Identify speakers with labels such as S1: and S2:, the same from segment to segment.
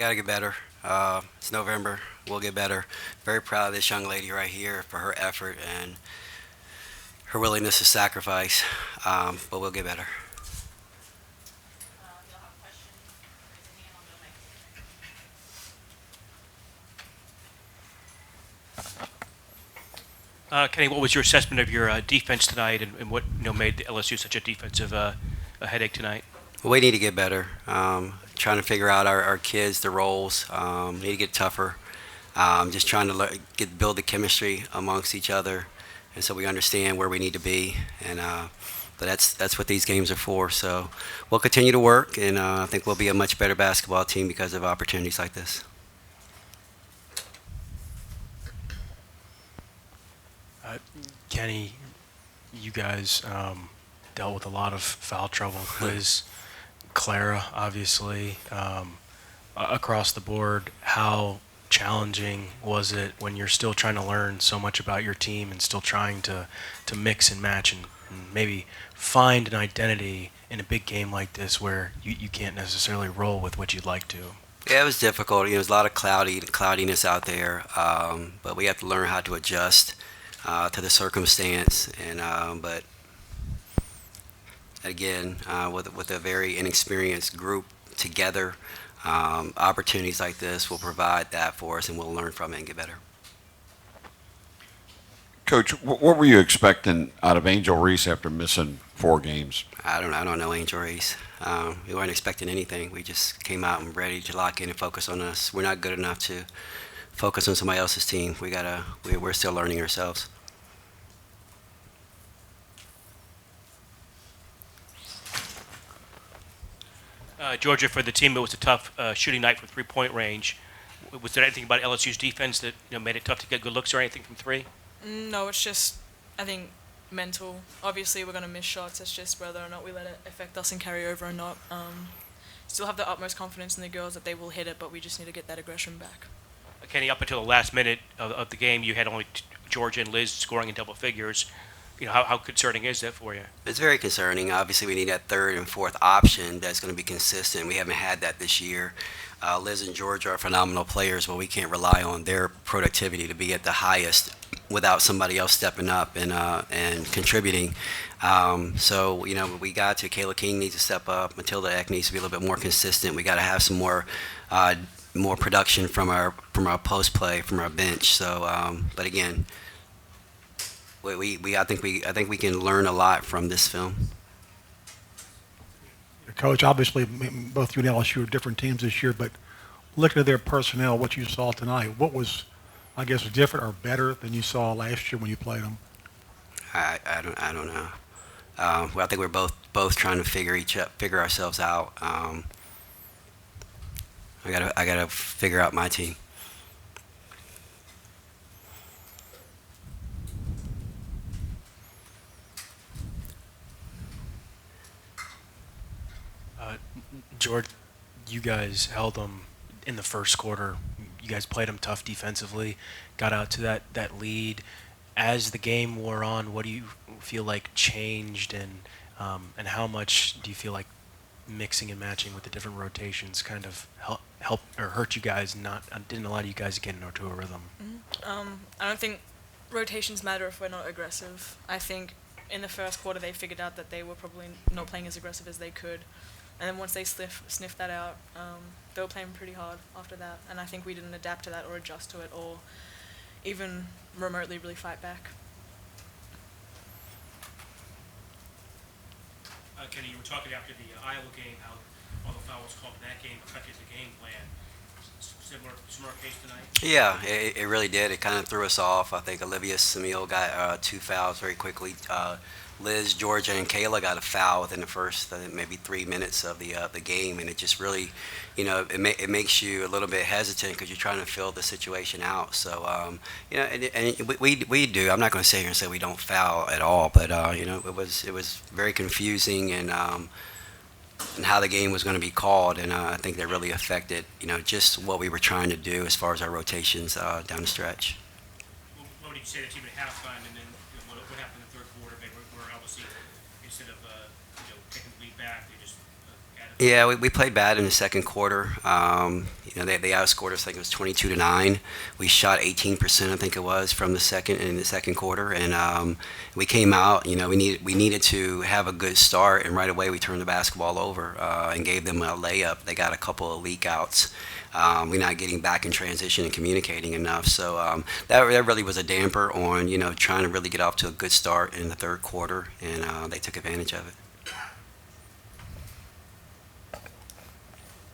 S1: Got to get better. It's November. We'll get better. Very proud of this young lady right here for her effort and her willingness to sacrifice. But we'll get better.
S2: Kenny, what was your assessment of your defense tonight, and what made the LSU such a defensive a headache tonight?
S1: We need to get better. Trying to figure out our kids, the roles. Need to get tougher. Just trying to build the chemistry amongst each other, and so we understand where we need to be. And but that's what these games are for. So we'll continue to work, and I think we'll be a much better basketball team because of opportunities like this.
S3: Uh, Kenny, you guys dealt with a lot of foul trouble. Liz, Clara, obviously, across the board. How challenging was it when you're still trying to learn so much about your team and still trying to mix and match and maybe find an identity in a big game like this where you can't necessarily roll with what you'd like to?
S1: Yeah, it was difficult. There's a lot of cloudiness out there, but we have to learn how to adjust to the circumstance. And but again, with a very inexperienced group together, opportunities like this will provide that for us, and we'll learn from it and get better.
S4: Coach, what were you expecting out of Angel Reese after missing 4 games?
S1: I don't know Angel Reese. We weren't expecting anything. We just came out and ready to lock in and focus on us. We're not good enough to focus on somebody else's team. We're still learning ourselves.
S2: Georgia, for the team, it was a tough shooting night from three-point range. Was there anything about LSU's defense that made it tough to get good looks or anything from three?
S5: No, it's just, I think, mental. Obviously, we're going to miss shots. It's just whether or not we let it affect us and carry over or not. Still have the utmost confidence in the girls that they will hit it, but we just need to get that aggression back.
S2: Kenny, up until the last minute of the game, you had only Georgia and Liz scoring in double figures. How concerning is that for you?
S1: It's very concerning. Obviously, we need that third and fourth option that's going to be consistent. We haven't had that this year. Liz and George are phenomenal players, but we can't rely on their productivity to be at the highest without somebody else stepping up and contributing. So we got to Kayla King needs to step up. Matilda Eck needs to be a little bit more consistent. We got to have some more production from our post play from our bench. So, but again, I think we can learn a lot from this film.
S6: Coach, obviously, both you and LSU are different teams this year, but looking at their personnel, what you saw tonight, what was, I guess, different or better than you saw last year when you played them?
S1: I don't know. Well, I think we're both trying to figure ourselves out. I gotta figure out my team.
S3: Uh, George, you guys held them in the first quarter. You guys played them tough defensively, got out to that lead. As the game wore on, what do you feel like changed, and how much do you feel like mixing and matching with the different rotations kind of help or hurt you guys? Not didn't allow you guys to get into a rhythm.
S5: I don't think rotations matter if we're not aggressive. I think in the first quarter they figured out that they were probably not playing as aggressive as they could. And then once they sniffed that out, they were playing pretty hard after that. And I think we didn't adapt to that or adjust to it or even remotely really fight back.
S2: Kenny, you were talking after the Iowa game how all the fouls called in that game affected the game plan. Similar case tonight?
S1: Yeah, it really did. It kind of threw us off. I think Olivia Samil got 2 fouls very quickly. Liz, Georgia, and Kayla got a foul within the first maybe 3 minutes of the game, and it just really, it makes you a little bit hesitant because you're trying to fill the situation out. So, and we do. I'm not going to sit here and say we don't foul at all, but it was very confusing and how the game was going to be called, and I think that really affected just what we were trying to do as far as our rotations down the stretch.
S2: What would you say the team at halftime, and then what happened in the third quarter? They were obviously, instead of taking the lead back, they just added
S1: Yeah, we played bad in the second quarter. They outscored us. I think it was 22-9. We shot 18%, I think it was, from the second quarter, and we came out. We needed to have a good start, and right away we turned the basketball over and gave them a layup. They got a couple of leak outs. We're not getting back in transition and communicating enough. So that really was a damper on trying to really get off to a good start in the third quarter, and they took advantage of it.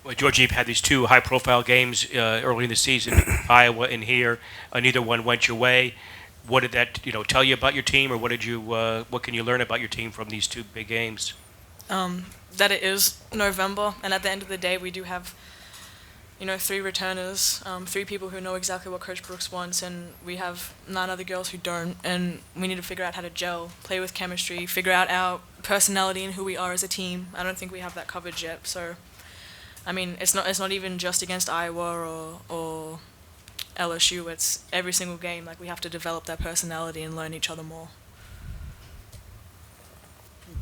S2: Well, Georgia, you've had these two high-profile games early in the season, Iowa and here. Neither one went your way. What did that, tell you about your team, or what can you learn about your team from these two big games?
S5: That it is November, and at the end of the day, we do have, 3 returners, 3 people who know exactly what Coach Brooks wants, and we have 9 other girls who don't, and we need to figure out how to gel, play with chemistry, figure out our personality and who we are as a team. I don't think we have that covered yet, so... I mean, it's not even just against Iowa or LSU. It's every single game. Like, we have to develop that personality and learn each other more.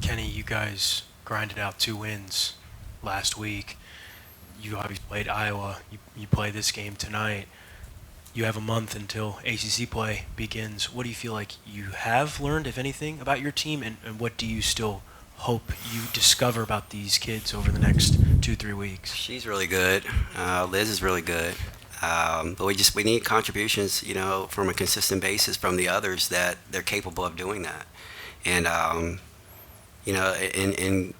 S3: Kenny, you guys grinded out 2 wins last week. You obviously played Iowa. You play this game tonight. You have a month until ACC play begins. What do you feel like you have learned, if anything, about your team, and what do you still hope you discover about these kids over the next 2-3 weeks?
S1: She's really good. Liz is really good. But we need contributions, from a consistent basis from the others that they're capable of doing that. And and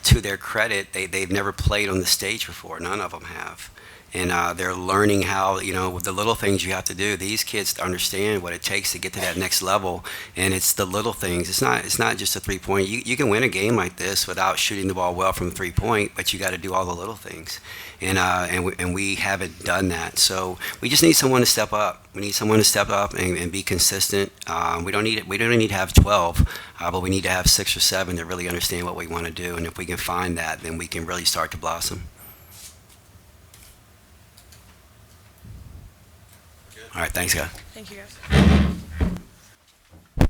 S1: to their credit, they've never played on the stage before. None of them have. And they're learning how, with the little things you have to do. These kids understand what it takes to get to that next level, and it's the little things. It's not just a 3-point. You can win a game like this without shooting the ball well from 3-point, but you got to do all the little things, and we haven't done that. So we just need someone to step up. We need someone to step up and be consistent. We don't need to have 12, but we need to have 6 or 7 that really understand what we want to do. And if we can find that, then we can really start to blossom. All right, thanks, guys.
S5: Thank you, guys.